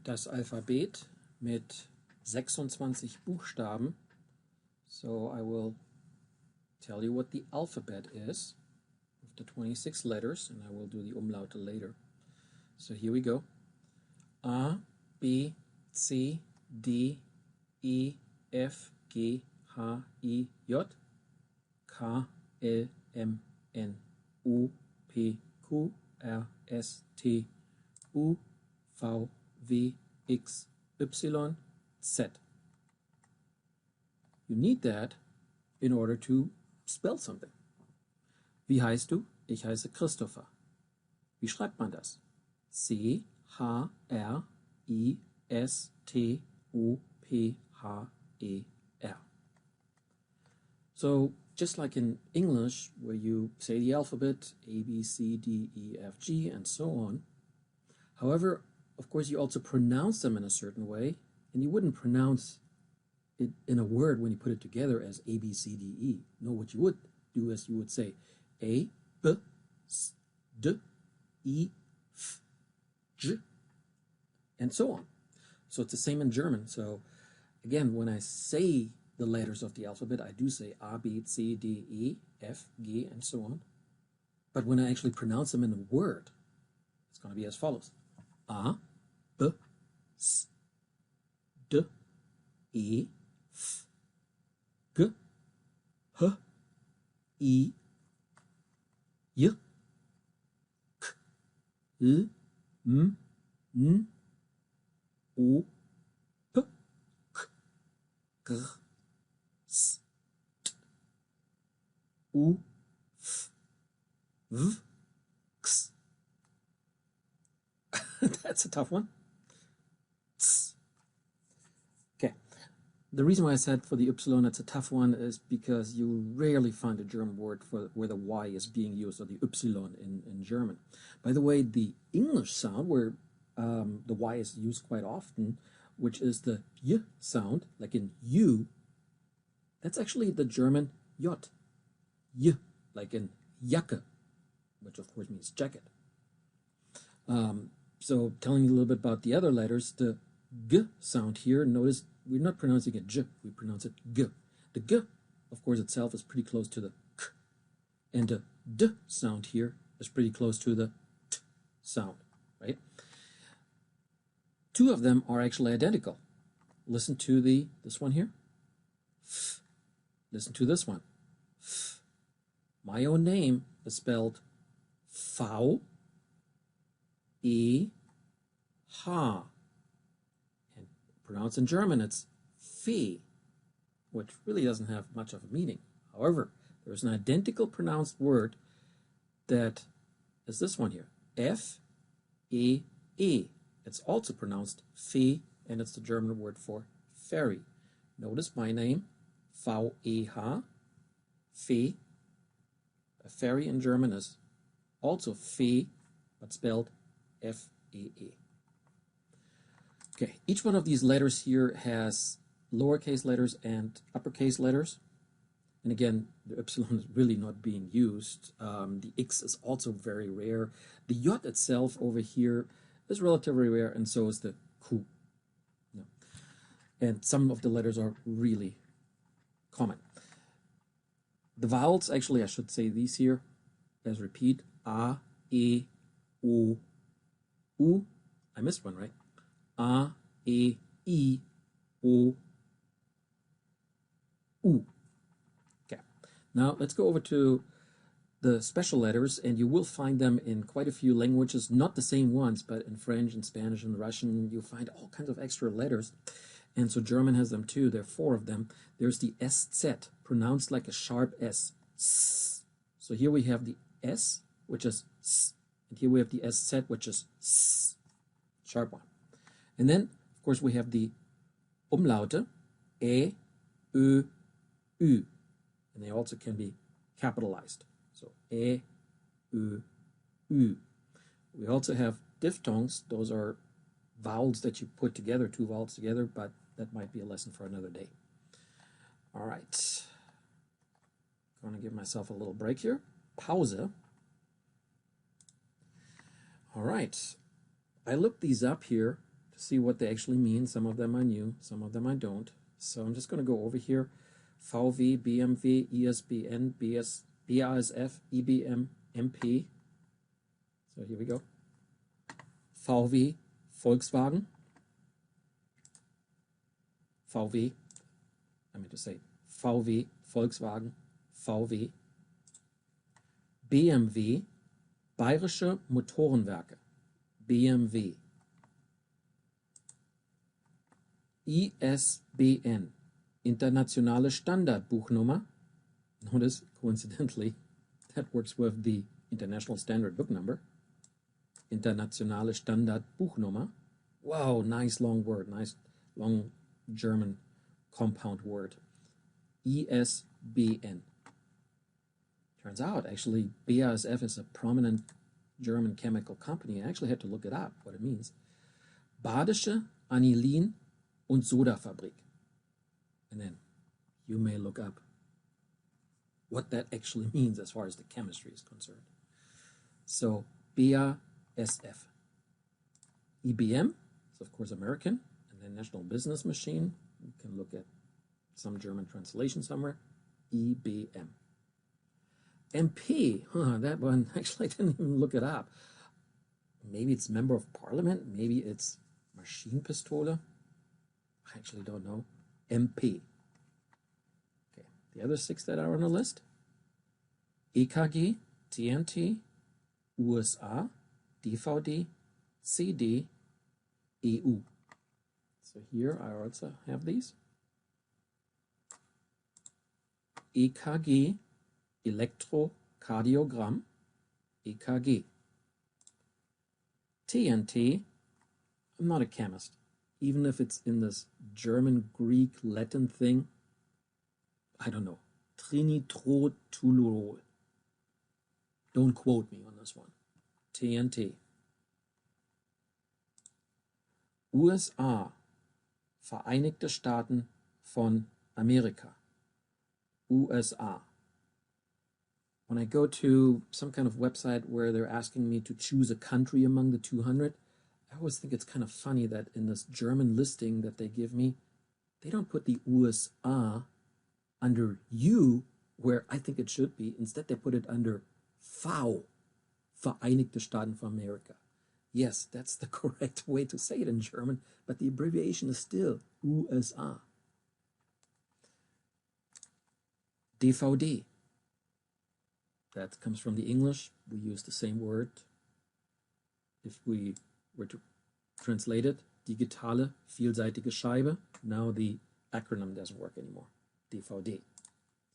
das Alphabet mit 26 Buchstaben. So I will tell you what the alphabet is with the 26 letters, and I will do the Umlaute later. So here we go. A, B, C, D, E, F, G, H, I, J, K, L, M, N, O, P, Q, R, S, T, U, V, W, X, Y, Z. You need that in order to spell something. Wie heißt du? Ich heiße Christopher. Wie schreibt man das? C-H-R-I-S-T-O-P-H-E-R. So, just like in English, where you say the alphabet, A, B, C, D, E, F, G, and so on. However, of course, you also pronounce them in a certain way, and you wouldn't pronounce it in a word when you put it together as A, B, C, D, E. No, what you would do is you would say A, B, S, D, E, F, J, and so on. So it's the same in German. So again, when I say the letters of the alphabet, I do say A, B, C, D, E, F, G, and so on. But when I actually pronounce them in a word, it's going to be as follows. A, B, S, D, E, F, G, H, I, J, K, L, M, N, O, P, Q, G, S, T, U, F, V, X. That's a tough one. Okay. The reason why I said for the Y it's a tough one is because you rarely find a German word for where the Y is being used, or the Y in German. By the way, the English sound where the Y is used quite often, which is the Y sound, like in you, that's actually the German J. Y, like in Jacke, which of course means jacket. So telling you a little bit about the other letters, the G sound here, notice we're not pronouncing it J, we pronounce it G. The G, of course, itself is pretty close to the K. And the D sound here is pretty close to the T sound, right? Two of them are actually identical. Listen to this one here. F. Listen to this one. F. My own name is spelled V, E, H. And pronounced in German, it's Fee, which really doesn't have much of a meaning. However, there's an identical pronounced word that is this one here. F, E, E. It's also pronounced Fee, and it's the German word for fairy. Notice my name, V-E-H, Fee. A fairy in German is also Fee, but spelled F-E-E. Okay, each one of these letters here has lowercase letters and uppercase letters. And again, the Y is really not being used. The X is also very rare. The J itself over here is relatively rare, and so is the Q. No. And some of the letters are really common. The vowels, actually, I should say these here as repeat. A, E, O, U. I missed one, right? A, E, I, O, U. Okay. Now let's go over to the special letters, and you will find them in quite a few languages, not the same ones, but in French and Spanish and Russian, you'll find all kinds of extra letters. And so German has them too. There are 4 of them. There's the SZ, pronounced like a sharp S. S. So here we have the S, which is S. And here we have the SZ, which is S. Sharp one. And then, of course, we have the Umlaute, E, Ö, Ü. And they also can be capitalized. So E, Ö, Ü. We also have diphthongs. Those are vowels that you put together, 2 vowels together, but that might be a lesson for another day. All right. Going to give myself a little break here. Pause. All right. I looked these up here to see what they actually mean. Some of them I knew, some of them I don't. So I'm just going to go over here. VW, BMW, ISBN, BASF, IBM, MP. So here we go. VW, Volkswagen. VW, I meant to say VW, Volkswagen, VW. BMW, Bayerische Motorenwerke, BMW. ISBN, Internationale Standardbuchnummer. Notice, coincidentally, that works with the International Standard Book Number. Internationale Standardbuchnummer. Wow, nice long word, nice long German compound word. ISBN. Turns out, actually, BASF is a prominent German chemical company. I actually had to look it up, what it means. Badische Anilin- und Sodafabrik. And then you may look up what that actually means as far as the chemistry is concerned. So, BASF. IBM is, of course, American, and then National Business Machine. You can look at some German translation somewhere. IBM. MP, that one, actually I didn't even look it up. Maybe it's Member of Parliament, maybe it's Maschinenpistole. I actually don't know. MP. Okay, the other 6 that are on the list. EKG, TNT, USA, DVD, CD, EU. So here I also have these. EKG, Elektrokardiogramm, EKG. TNT, I'm not a chemist. Even if it's in this German, Greek, Latin thing, I don't know. Trinitrotoluol. Don't quote me on this one. TNT. USA, Vereinigte Staaten von Amerika. USA. When I go to some kind of website where they're asking me to choose a country among the 200, I always think it's kind of funny that in this German listing that they give me, they don't put the USA under U, where I think it should be. Instead, they put it under V, Vereinigte Staaten von Amerika. Yes, that's the correct way to say it in German, but the abbreviation is still USA. DVD. That comes from the English. We use the same word. If we were to translate it, digitale, vielseitige Scheibe. Now the acronym doesn't work anymore. DVD.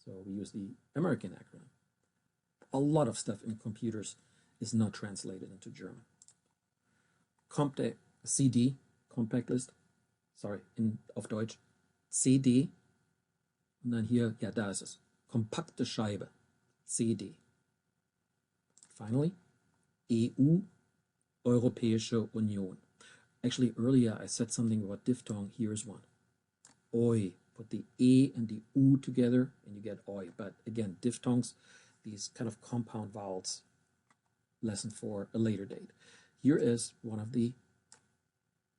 So we use the American acronym. A lot of stuff in computers is not translated into German. CD, Compact List. Sorry, auf Deutsch. CD. Und dann hier, ja, da ist es. Kompakte Scheibe. CD. Finally, EU, Europäische Union. Actually, earlier I said something about diphthong. Here's one. Oi. Put the E and the U together and you get oi. But again, diphthongs, these kind of compound vowels, lesson for a later date. Here is one of the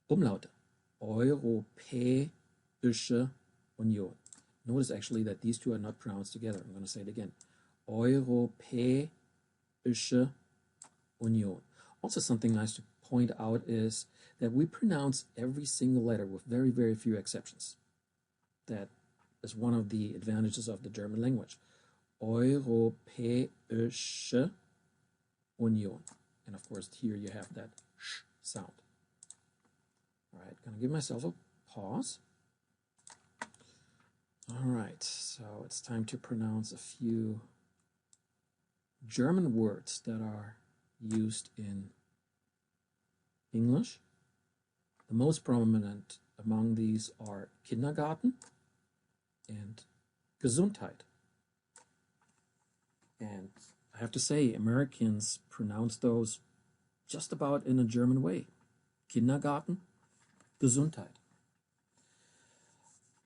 Umlaute. Europäische Union. Notice actually that these two are not pronounced together. I'm going to say it again. Europäische Union. Also, something nice to point out is that we pronounce every single letter with very, very few exceptions. That is one of the advantages of the German language. Europäische Union. And of course, here you have that sh sound. All right, gonna give myself a pause. All right, so it's time to pronounce a few German words that are used in English. The most prominent among these are Kindergarten and Gesundheit. And I have to say, Americans pronounce those just about in a German way. Kindergarten, Gesundheit.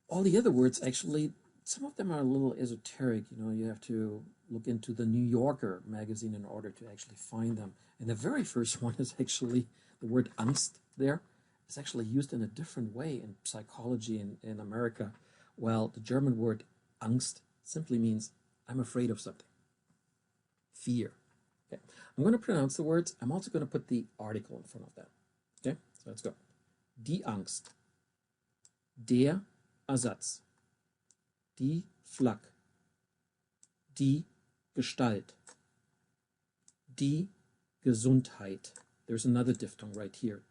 All the other words, actually, some of them are a little esoteric. You know, you have to look into the New Yorker magazine in order to actually find them. And the very first one is actually the word Angst there. is actually used in a different way in psychology in America. Well, the German word Angst simply means I'm afraid of something. Fear. Okay. I'm going to pronounce the words. I'm also going to put the article in front of that. Okay, so let's go. Die Angst. Der Ersatz. Die Flak. Die Gestalt. Die Gesundheit. There's another diphthong right here.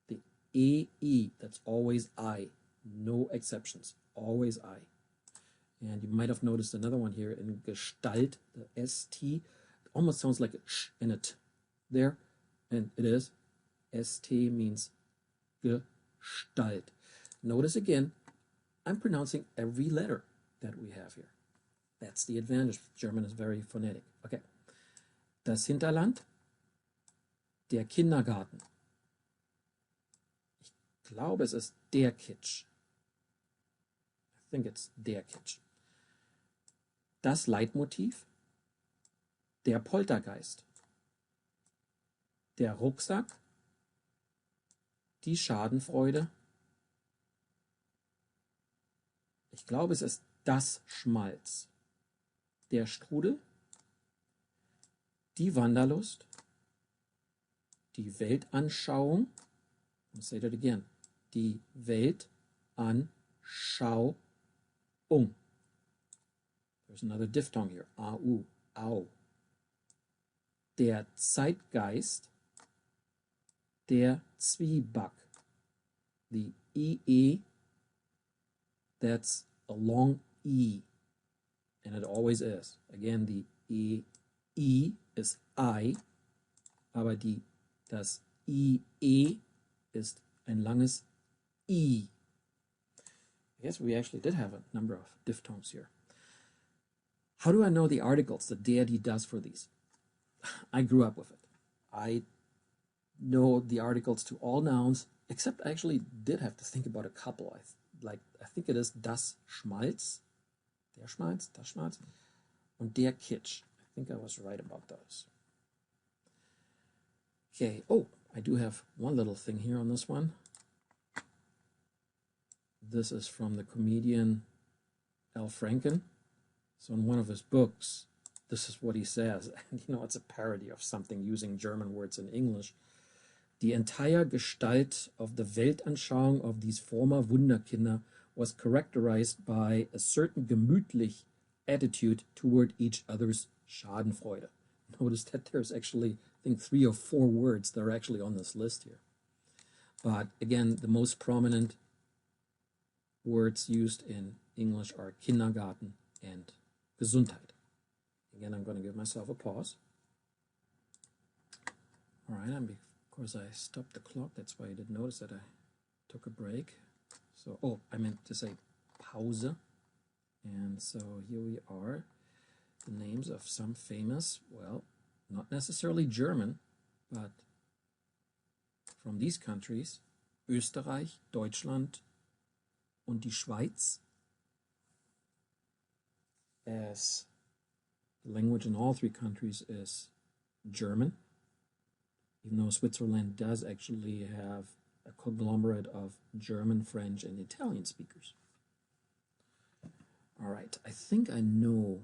The EE, that's always I. No exceptions. Always I. And you might have noticed another one here in Gestalt, the ST. Almost sounds like a sh in it there. And it is. ST means Gestalt. Notice again, I'm pronouncing every letter that we have here. That's the advantage. German is very phonetic. Okay. Das Hinterland, der Kindergarten. Ich glaube, es ist der Kitsch. I think it's der Kitsch. Das Leitmotiv, der Poltergeist. Der Rucksack, die Schadenfreude. Ich glaube, es ist das Schmalz. Der Strudel, die Wanderlust, die Weltanschauung, I'll say that again, die Weltanschauung. There's another diphthong here, au, au. Der Zeitgeist, der Zwieback, the EE, that's a long E, and it always is. Again, the E ist I, aber das IE ist ein langes I. I guess we actually did have a number of diphthongs here. How do I know the articles, the der, die, das for these? I grew up with it. I know the articles to all nouns, except I actually did have to think about a couple. I think it is das Schmalz, der Schmalz, das Schmalz, und der Kitsch. I think I was right about those. Okay, oh, I do have one little thing here on this one. This is from the comedian Al Franken. So in one of his books, this is what he says. And you know, it's a parody of something using German words in English. Die entire Gestalt of the Weltanschauung of these former Wunderkinder was characterized by a certain gemütlich attitude toward each other's Schadenfreude. Notice that there's actually, I think, 3 or 4 words that are actually on this list here. But again, the most prominent words used in English are Kindergarten and Gesundheit. Again, I'm going to give myself a pause. All right, and of course I stopped the clock. That's why you didn't notice that I took a break. So, oh, I meant to say Pause. And so here we are. The names of some famous, well, not necessarily German, but from these countries, Österreich, Deutschland, und die Schweiz, as the language in all 3 countries is German, even though Switzerland does actually have a conglomerate of German, French, and Italian speakers. All right, I think I know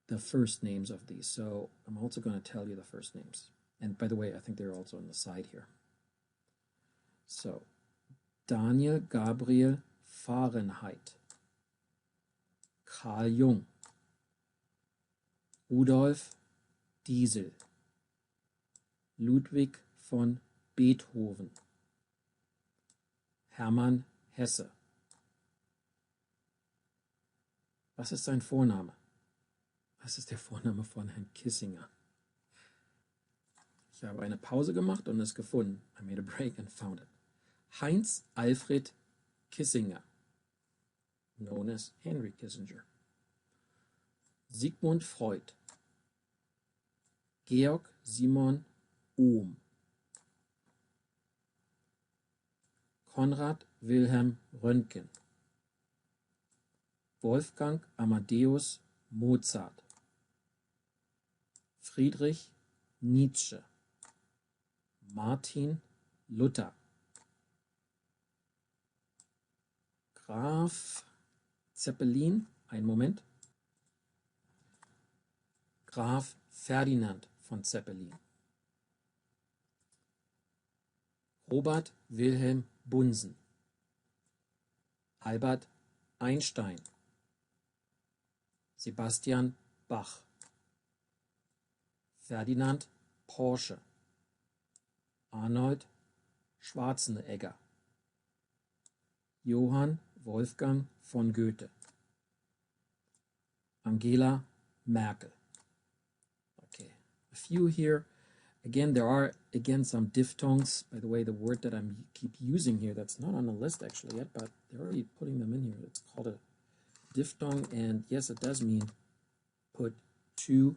the first names of these, so I'm also going to tell you the first names. And by the way, I think they're also on the side here. So, Daniel Gabriel Fahrenheit, Carl Jung, Rudolf Diesel, Ludwig von Beethoven, Hermann Hesse. Was ist sein Vorname? Was ist der Vorname von Herrn Kissinger? Ich habe eine Pause gemacht und es gefunden. I made a break and found it. Heinz Alfred Kissinger, known as Henry Kissinger. Sigmund Freud. Georg Simon Ohm. Konrad Wilhelm Röntgen. Wolfgang Amadeus Mozart. Friedrich Nietzsche. Martin Luther. Graf Zeppelin, einen Moment. Graf Ferdinand von Zeppelin. Robert Wilhelm Bunsen. Albert Einstein. Sebastian Bach. Ferdinand Porsche. Arnold Schwarzenegger. Johann Wolfgang von Goethe. Angela Merkel. Okay, a few here. Again, there are some diphthongs. By the way, the word that I keep using here, that's not on the list actually yet, but they're already putting them in here. It's called a diphthong, and yes, it does mean put two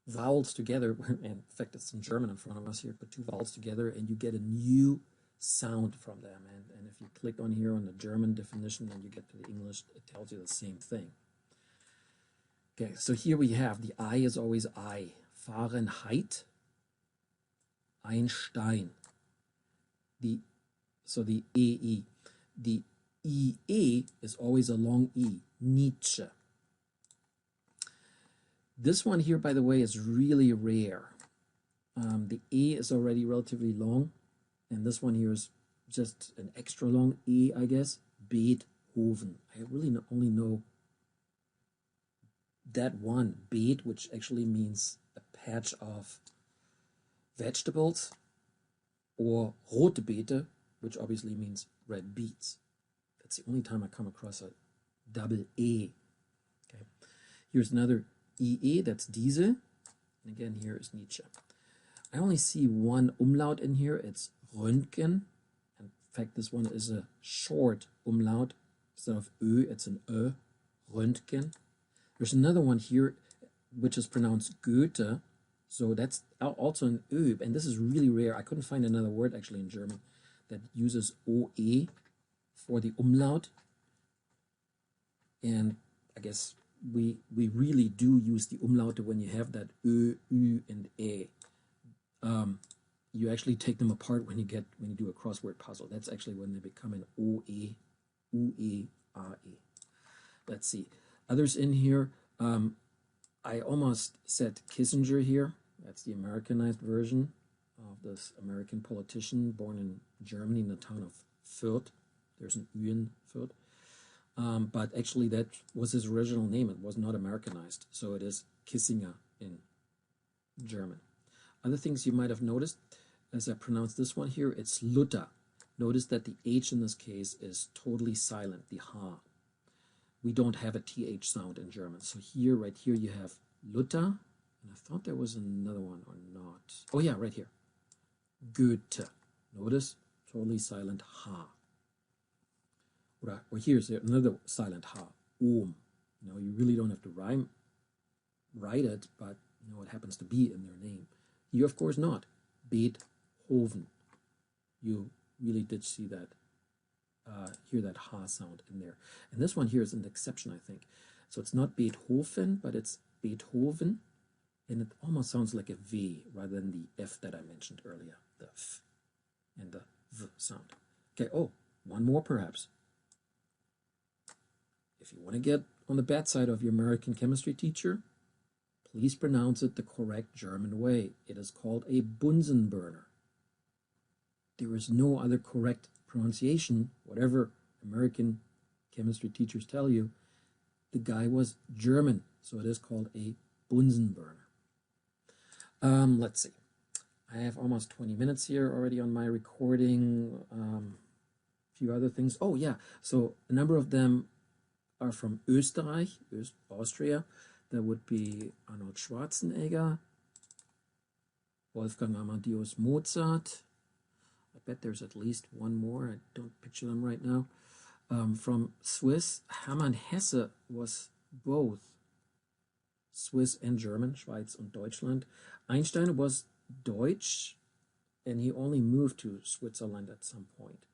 vowels together. In fact, it's in German in front of us here. Put two vowels together, and you get a new sound from them. And if you click on here on the German definition, then you get to the English. It tells you the same thing. Okay, so here we have the I is always I. Fahrenheit, Einstein. The EE. The EE is always a long E. Nietzsche. This one here, by the way, is really rare. The E is already relatively long, and this one here is just an extra long E, I guess. Beethoven. I really only know that one, beet, which actually means a patch of vegetables, or rote Beete, which obviously means red beets. That's the only time I come across a double E. Okay, here's another EE, that's diese, and again here is Nietzsche. I only see one umlaut in here, it's Röntgen. In fact, this one is a short umlaut. Instead of Ö, it's an Ö, Röntgen. There's another one here which is pronounced Goethe, so that's also an Ö, and this is really rare. I couldn't find another word actually in German that uses OE for the umlaut, and I guess we really do use the umlaut when you have that Ö, Ü, and E. You actually take them apart when you do a crossword puzzle. That's actually when they become an OE, UE, RE. Let's see. Others in here, I almost said Kissinger here. That's the Americanized version of this American politician born in Germany in the town of Fürth. There's an Ü in Fürth. But actually that was his original name. It was not Americanized. So it is Kissinger in German. Other things you might have noticed, as I pronounce this one here, it's Luda. Notice that the H in this case is totally silent, the H. We don't have a TH sound in German. So here, right here, you have Luda. And I thought there was another one or not. Oh yeah, right here. Goethe. Notice, totally silent H. Or here's another silent H. You know, you really don't have to write it, but you know, it happens to be in their name. Here, of course, not. Beethoven. You really did see that. Hear that ha sound in there. And this one here is an exception, I think. So it's not Beethoven, but it's Beethoven. And it almost sounds like a V rather than the F that I mentioned earlier. The F and the V sound. Okay, oh, one more perhaps. If you want to get on the bad side of your American chemistry teacher, please pronounce it the correct German way. It is called a Bunsenburner. There is no other correct pronunciation, whatever American chemistry teachers tell you. The guy was German, so it is called a Bunsenburner. Let's see. I have almost 20 minutes here already on my recording. A few other things. Oh yeah, so a number of them are from Österreich, Austria. That would be Arnold Schwarzenegger, Wolfgang Amadeus Mozart. I bet there's at least one more. I don't picture them right now. From Swiss, Hermann Hesse was both Swiss and German, Schweiz und Deutschland. Einstein was Deutsch, and he only moved to Switzerland at some point.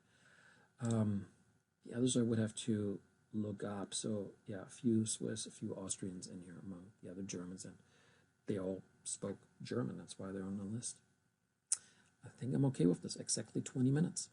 The others I would have to look up. So yeah, a few Swiss, a few Austrians in here among the other Germans, and they all spoke German. That's why they're on the list. I think I'm okay with this. Exactly 20 minutes.